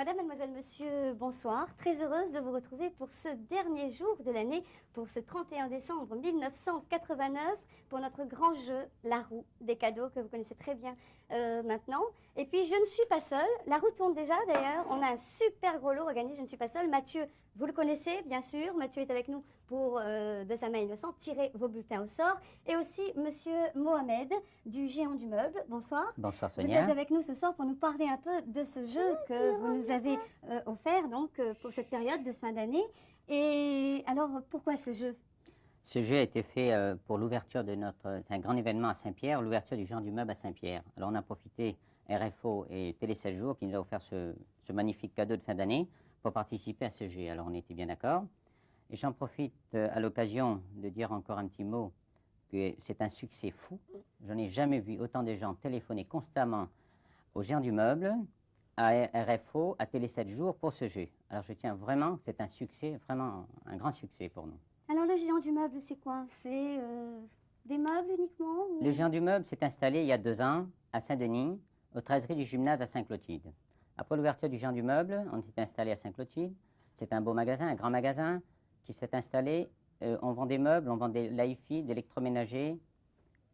Madame, mademoiselle, monsieur, bonsoir. Très heureuse de vous retrouver pour ce dernier jour de l'année, pour ce 31 décembre 1989, pour notre grand jeu, la roue des cadeaux, que vous connaissez très bien maintenant. Et puis, je ne suis pas seule. La roue tourne déjà, d'ailleurs. On a un super gros lot à gagner. Je ne suis pas seule. Mathieu, vous le connaissez, bien sûr. Mathieu est avec nous pour, de sa main innocente, tirer vos bulletins au sort. Et aussi, monsieur Mohamed, du Géant du Meuble. Bonsoir. Bonsoir, Sonia. Vous êtes avec nous ce soir pour nous parler un peu de ce jeu que vous nous avez offert donc, pour cette période de fin d'année. Et alors, pourquoi ce jeu? Ce jeu a été fait pour l'ouverture de notre... C'est un grand événement à Saint-Pierre, l'ouverture du Géant du Meuble à Saint-Pierre. Alors, on a profité, RFO et Télé 16 jours, qui nous a offert ce magnifique cadeau de fin d'année pour participer à ce jeu. Alors, on était bien d'accord. Et j'en profite à l'occasion de dire encore un petit mot, que c'est un succès fou. Je n'ai jamais vu autant de gens téléphoner constamment au Géant du Meuble, à RFO, à Télé 7 jours pour ce jeu. Alors je tiens vraiment, c'est un succès, vraiment un grand succès pour nous. Alors le Géant du Meuble, c'est quoi? C'est des meubles uniquement ou... Le Géant du Meuble s'est installé il y a 2 ans à Saint-Denis, aux 13 du gymnase à Saint-Clotilde. Après l'ouverture du Géant du Meuble, on s'est installé à Saint-Clotilde. C'est un beau magasin, un grand magasin qui s'est installé. On vend des meubles, on vend des hi-fi, d'électroménager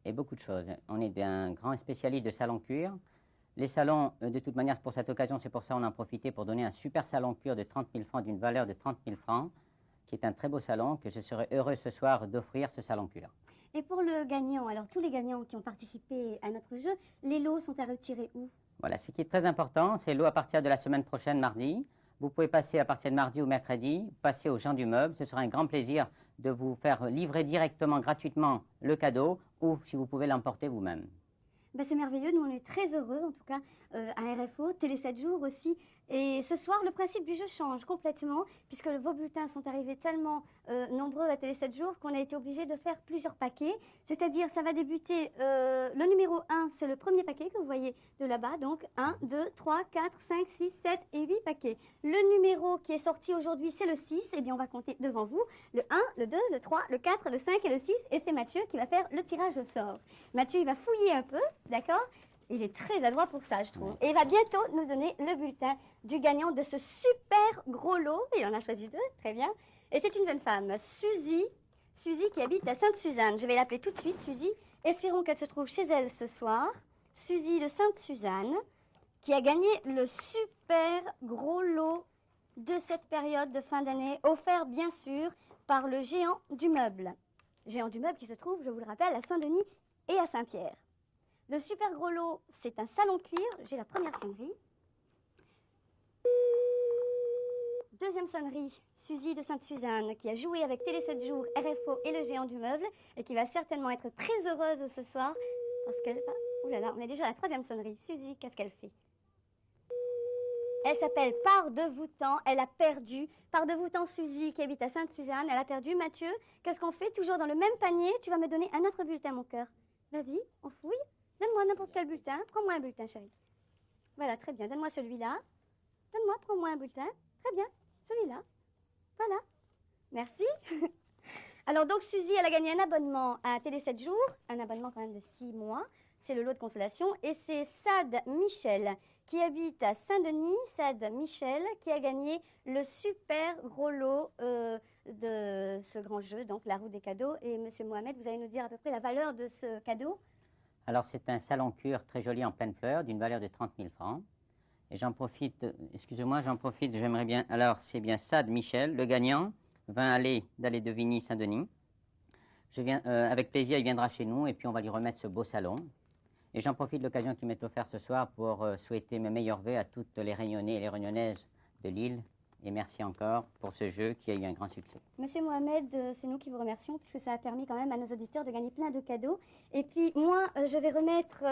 et beaucoup de choses. On est un grand spécialiste de salon cuir. Les salons, de toute manière, pour cette occasion, c'est pour ça qu'on en a profité pour donner un super salon cuir de 30 000 francs, d'une valeur de 30 000 francs, qui est un très beau salon, que je serais heureux ce soir d'offrir ce salon cuir. Et pour le gagnant, alors tous les gagnants qui ont participé à notre jeu, les lots sont à retirer où? Voilà, ce qui est très important, c'est l'eau à partir de la semaine prochaine, mardi. Vous pouvez passer à partir de mardi ou mercredi, passer au Géant du Meuble. Ce sera un grand plaisir de vous faire livrer directement, gratuitement, le cadeau, ou si vous pouvez l'emporter vous-même. Ben, c'est merveilleux, nous on est très heureux, en tout cas à RFO, Télé 7 jours aussi. Et ce soir, le principe du jeu change complètement, puisque vos bulletins sont arrivés tellement nombreux à Télé 7 jours qu'on a été obligé de faire plusieurs paquets. C'est-à-dire, ça va débuter, le numéro 1, c'est le premier paquet que vous voyez de là-bas, donc 1, 2, 3, 4, 5, 6, 7 et 8 paquets. Le numéro qui est sorti aujourd'hui, c'est le 6, et bien on va compter devant vous, le 1, le 2, le 3, le 4, le 5 et le 6, et c'est Mathieu qui va faire le tirage au sort. Mathieu, il va fouiller un peu, d'accord? Il est très adroit pour ça, je trouve. Et il va bientôt nous donner le bulletin du gagnant de ce super gros lot. Il en a choisi 2, très bien. Et c'est une jeune femme, Suzy. Suzy qui habite à Sainte-Suzanne. Je vais l'appeler tout de suite, Suzy. Espérons qu'elle se trouve chez elle ce soir. Suzy de Sainte-Suzanne, qui a gagné le super gros lot de cette période de fin d'année, offert bien sûr par le Géant du Meuble. Géant du Meuble qui se trouve, je vous le rappelle, à Saint-Denis et à Saint-Pierre. Le super gros lot, c'est un salon cuir. J'ai la première sonnerie. Deuxième sonnerie, Suzy de Sainte-Suzanne, qui a joué avec Télé 7 jours, RFO et le Géant du Meuble, et qui va certainement être très heureuse ce soir, parce qu'elle va... Ouh là là, on est déjà à la troisième sonnerie. Suzy, qu'est-ce qu'elle fait? Elle s'appelle Par-de-vous-temps, elle a perdu. Par-de-vous-temps, Suzy, qui habite à Sainte-Suzanne, elle a perdu. Mathieu, qu'est-ce qu'on fait? Toujours dans le même panier, tu vas me donner un autre bulletin, mon cœur. Vas-y, on fouille. Donne-moi n'importe quel bulletin. Prends-moi un bulletin, chérie. Voilà, très bien. Donne-moi celui-là. Donne-moi, prends-moi un bulletin. Très bien. Celui-là. Voilà. Merci. Alors, donc, Suzy, elle a gagné un abonnement à Télé 7 jours. Un abonnement quand même de 6 mois. C'est le lot de consolation. Et c'est Sad Michel, qui habite à Saint-Denis. Sad Michel, qui a gagné le super gros lot de ce grand jeu, donc la roue des cadeaux. Et monsieur Mohamed, vous allez nous dire à peu près la valeur de ce cadeau? Alors, c'est un salon cuir très joli en pleine fleur, d'une valeur de 30 000 francs. Et j'en profite, excusez-moi, j'en profite, j'aimerais bien... Alors, c'est bien Sad Michel, le gagnant, 20 allées d'Allée de Vigny, Saint-Denis. Avec plaisir, il viendra chez nous et puis on va lui remettre ce beau salon. Et j'en profite de l'occasion qui m'est offerte ce soir pour souhaiter mes meilleurs vœux à toutes les Réunionnais et les Réunionnaises de l'île. Et merci encore pour ce jeu qui a eu un grand succès. Monsieur Mohamed, c'est nous qui vous remercions puisque ça a permis quand même à nos auditeurs de gagner plein de cadeaux. Et puis moi, je vais remettre...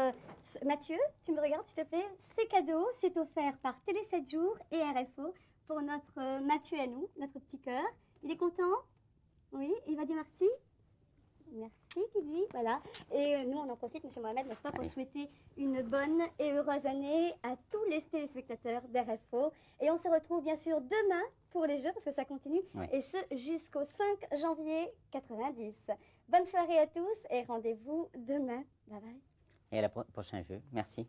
Mathieu, tu me regardes s'il te plaît? Ces cadeaux, c'est offert par Télé 7 jours et RFO pour notre Mathieu à nous, notre petit cœur. Il est content? Oui, il va dire merci? Merci, Kiki. Voilà. Et nous, on en profite, monsieur Mohamed, n'est-ce pas, pour souhaiter une bonne et heureuse année à tous les téléspectateurs d'RFO. Et on se retrouve, bien sûr, demain pour les jeux, parce que ça continue, et ce, jusqu'au 5 janvier 90. Bonne soirée à tous et rendez-vous demain. Bye bye. Et à la prochain jeu. Merci.